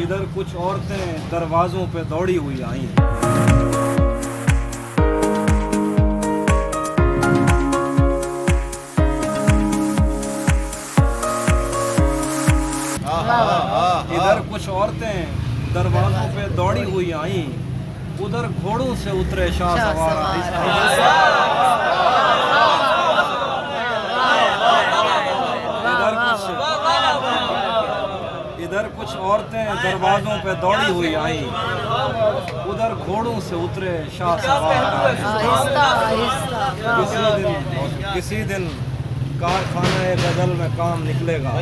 ادھر کچھ عورتیں دروازوں پہ دوڑی ہوئی آئیں. ادھر کچھ عورتیں دروازوں پہ دوڑی ہوئی آئیں, ادھر گھوڑوں سے اترے شاہ سوار. ادھر کچھ عورتیں دروازوں پہ دوڑی ہوئی آئیں, ادھر گھوڑوں سے اترے شاہ سوار. کسی دن کارخانہ غزل میں کام نکلے گا,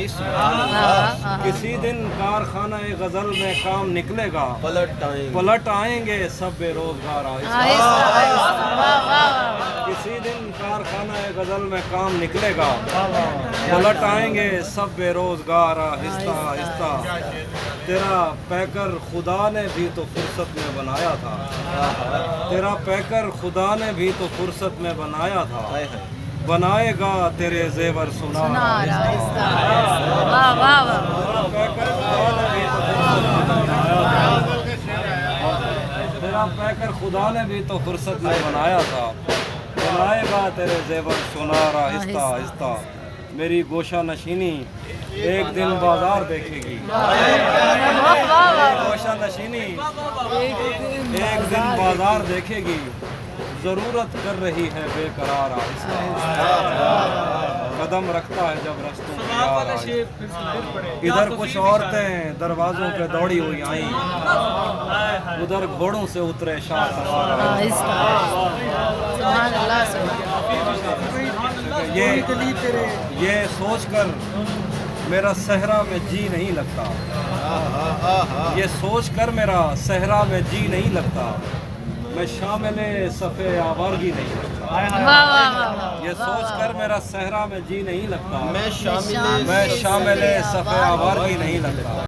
کسی دن کارخانہ غزل میں کام نکلے گا, پلٹ آئیں گے سب بے روزگار. کسی دن کارخانہ غزل میں کام نکلے گا, پلٹ آئیں گے سب بے روزگار. آہستہ آہستہ تیرا پیکر خدا نے بھی تو فرصت میں بنایا تھا, تیرا پیکر خدا نے بھی تو فرصت میں بنایا تھا. بنائے گا تیرے زیور سنار. تیرا پیکر خدا نے بھی تو فرصت میں بنایا تھا, بنائے گا تیرے زیور سنار. آہستہ آہستہ میری گوشہ نشینی ایک دن بازار دیکھے گی. گوشہ نشینی ایک دن بازار دیکھے گی, ضرورت کر رہی ہے بے قرار. قدم رکھتا ہے جب رستوں میں. ادھر کچھ عورتیں دروازوں پہ دوڑی ہوئی آئیں, ادھر گھوڑوں سے اترے شاہ سوار. یہ سوچ کر میرا صحرا میں جی نہیں لگتا, یہ سوچ کر میرا صحرا میں جی نہیں لگتا, میں شامل صفِ آوارگی نہیں لگتا. یہ سوچ کر میرا صحرا میں جی نہیں لگتا, میں شامل صفِ آوارگی نہیں لگتا.